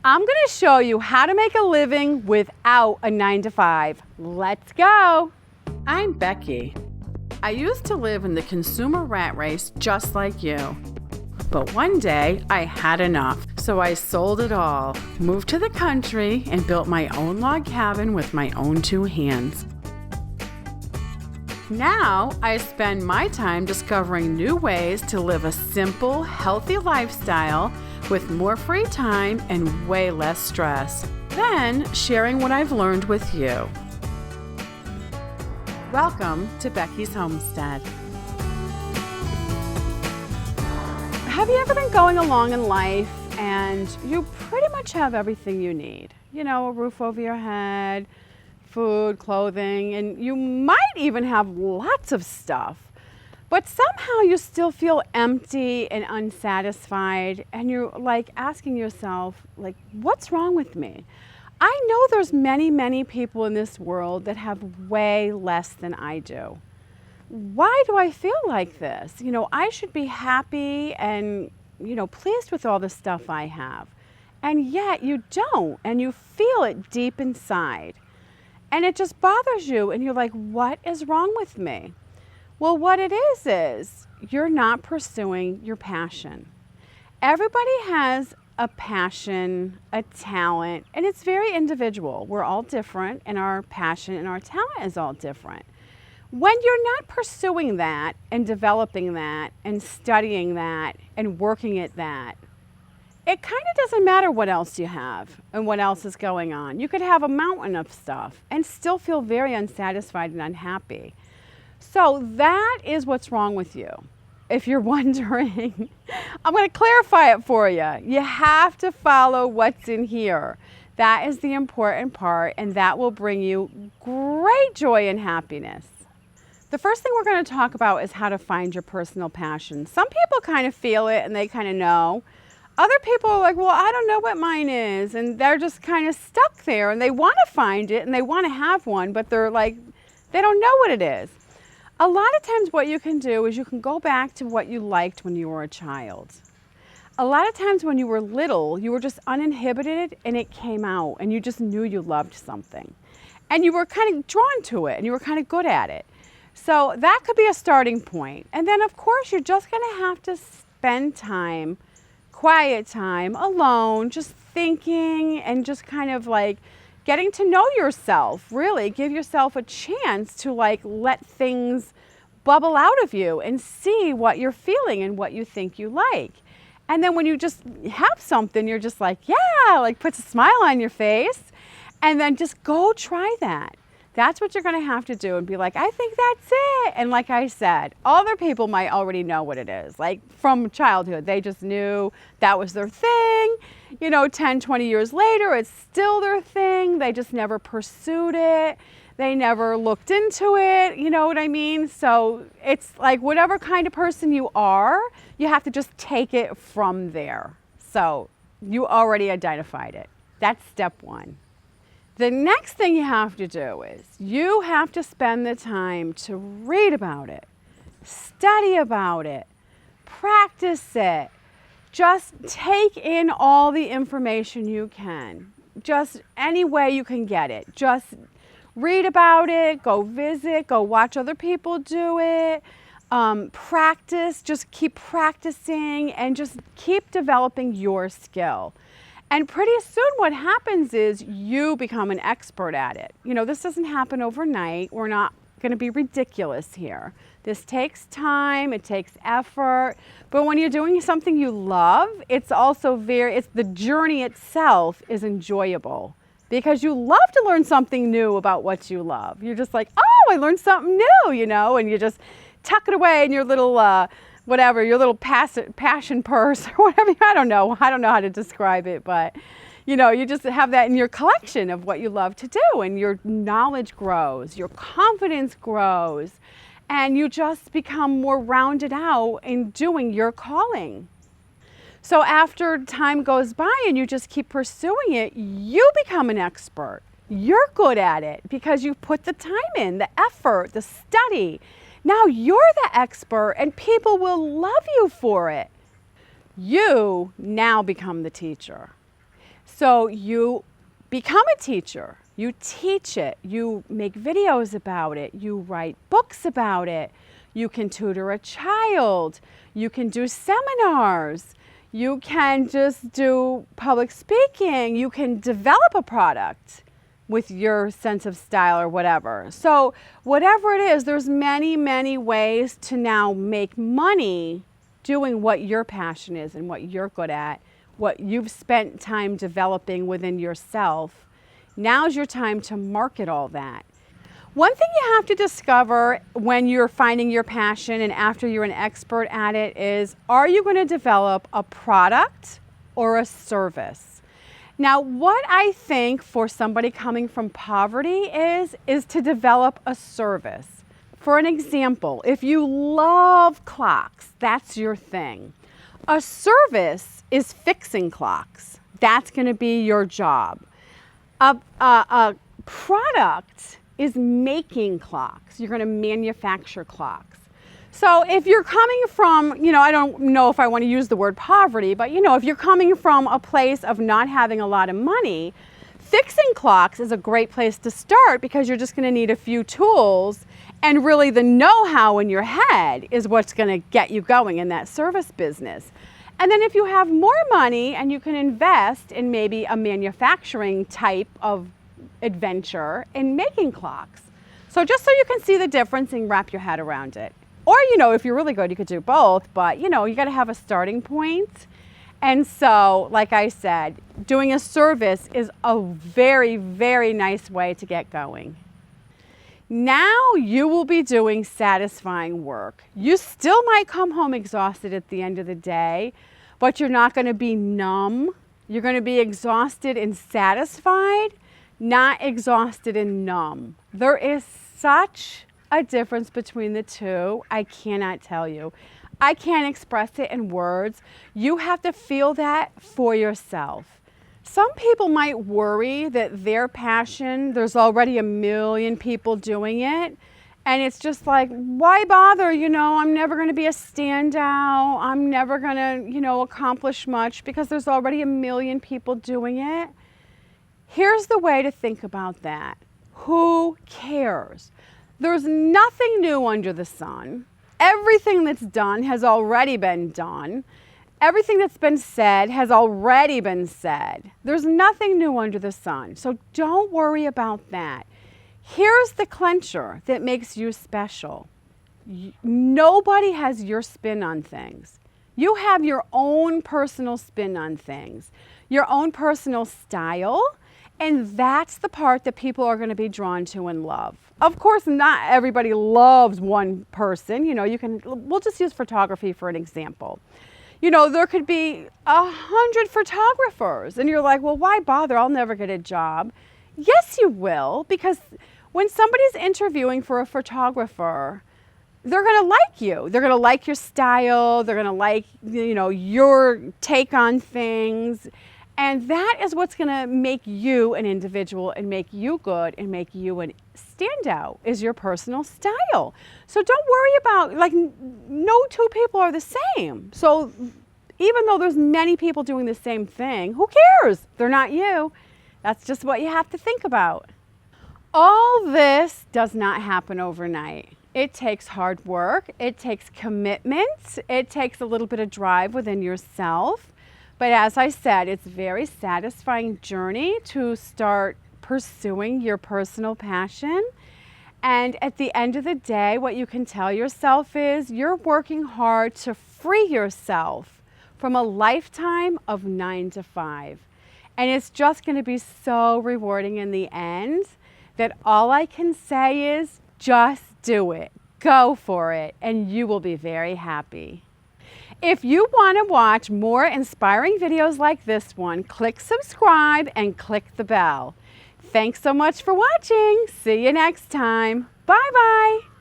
I'm going to show you how to make a living without a 9-to-5. Let's go. I'm Becky. I used to live in the consumer rat race just like you. But one day I had enough, so I sold it all, moved to the country, and built my own log cabin with my own two hands. Now I spend my time discovering new ways to live a simple, healthy lifestyle with more free time and way less stress. Then sharing what I've learned with you. Welcome to Becky's Homestead. Have you ever been going along in life and you pretty much have everything you need? You know, a roof over your head, food, clothing, and you might even have lots of stuff. But somehow you still feel empty and unsatisfied, and you're like asking yourself, like, what's wrong with me? I know there's many people in this world that have way less than I do. Why do I feel like this? You know, I should be happy and, pleased with all the stuff I have. And yet you don't, and you feel it deep inside. And it just bothers you, and you're like, what is wrong with me? Well, what it is you're not pursuing your passion. Everybody has a passion, a talent, and it's very individual. We're all different, and our passion and our talent is all different. When you're not pursuing that and developing that and studying that and working at that, it kind of doesn't matter what else you have and what else is going on. You could have a mountain of stuff and still feel very unsatisfied and unhappy. So that is what's wrong with you. If you're wondering, I'm going to clarify it for you. You have to follow what's in here. That is the important part, and that will bring you great joy and happiness. The first thing we're going to talk about is how to find your personal passion. Some people kind of feel it and they kind of know. Other people are like, well, I don't know what mine is, and they're just kind of stuck there, and they want to find it and they want to have one, but they're like, they don't know what it is. A lot of times what you can do is you can go back to what you liked when you were a child. A lot of times when you were little, you were just uninhibited and it came out and you just knew you loved something. And you were kind of drawn to it and you were kind of good at it. So that could be a starting point. And then of course you're just going to have to spend time, quiet time, alone, just thinking and just kind of like getting to know yourself, really. Give yourself a chance to like let things bubble out of you and see what you're feeling and what you think you like. And then when you just have something, you're just like, yeah, like puts a smile on your face. And then just go try that. That's what you're going to have to do and be like, I think that's it. And like I said, other people might already know what it is. Like from childhood, they just knew that was their thing. 10, 20 years later, it's still their thing. They just never pursued it. They never looked into it. You know what I mean? So it's like whatever kind of person you are, you have to just take it from there. So you already identified it. That's step one. The next thing you have to do is you have to spend the time to read about it, study about it, practice it. Just take in all the information you can, just any way you can get it. Just read about it, go visit, go watch other people do it, practice, just keep practicing and just keep developing your skill. And pretty soon what happens is you become an expert at it. This doesn't happen overnight. We're not going to be ridiculous here. This takes time, it takes effort, but when you're doing something you love, it's also the journey itself is enjoyable because you love to learn something new about what you love. You're just like, oh, I learned something new, and you just tuck it away in your little, your little passion purse or whatever. I don't know how to describe it, but you just have that in your collection of what you love to do, and your knowledge grows, your confidence grows, and you just become more rounded out in doing your calling. So after time goes by and you just keep pursuing it, you become an expert. You're good at it because you put the time in, the effort, the study. Now you're the expert and people will love you for it. You now become the teacher. So you become a teacher. You teach it. You make videos about it. You write books about it. You can tutor a child. You can do seminars. You can just do public speaking. You can develop a product with your sense of style or whatever. So whatever it is, there's many, many ways to now make money doing what your passion is and what you're good at, what you've spent time developing within yourself. Now's your time to market all that. One thing you have to discover when you're finding your passion and after you're an expert at it is, are you going to develop a product or a service? Now, what I think for somebody coming from poverty is to develop a service. For an example, if you love clocks, that's your thing. A service is fixing clocks. That's going to be your job. A product is making clocks. You're going to manufacture clocks. So if you're coming from, I don't know if I want to use the word poverty, but if you're coming from a place of not having a lot of money, fixing clocks is a great place to start because you're just going to need a few tools, and really the know-how in your head is what's going to get you going in that service business. And then if you have more money and you can invest in maybe a manufacturing type of adventure in making clocks. So just so you can see the difference and wrap your head around it. Or, if you're really good, you could do both, but you got to have a starting point. And so, like I said, doing a service is a very, very nice way to get going. Now you will be doing satisfying work. You still might come home exhausted at the end of the day, but you're not going to be numb. You're going to be exhausted and satisfied, not exhausted and numb. There is such a difference between the two. I cannot tell you. I can't express it in words. You have to feel that for yourself. Some people might worry that their passion, there's already 1 million people doing it. And it's just like, why bother? I'm never going to be a standout. I'm never going to, accomplish much because there's already 1 million people doing it. Here's the way to think about that. Who cares? There's nothing new under the sun. Everything that's done has already been done. Everything that's been said has already been said. There's nothing new under the sun. So don't worry about that. Here's the clincher that makes you special. Nobody has your spin on things. You have your own personal spin on things, your own personal style, and that's the part that people are going to be drawn to and love. Of course, not everybody loves one person. We'll just use photography for an example. There could be 100 photographers, and you're like, well, why bother? I'll never get a job. Yes, you will, because when somebody's interviewing for a photographer, they're going to like you. They're going to like your style. They're going to like, your take on things. And that is what's going to make you an individual and make you good and make you a standout, is your personal style. So don't worry about, no two people are the same. So even though there's many people doing the same thing, who cares? They're not you. That's just what you have to think about. All this does not happen overnight. It takes hard work. It takes commitment. It takes a little bit of drive within yourself. But as I said, it's a very satisfying journey to start pursuing your personal passion. And at the end of the day, what you can tell yourself is you're working hard to free yourself from a lifetime of 9 to 5. And it's just going to be so rewarding in the end that all I can say is just do it. Go for it, and you will be very happy. If you want to watch more inspiring videos like this one, click subscribe and click the bell. Thanks so much for watching. See you next time. Bye-bye.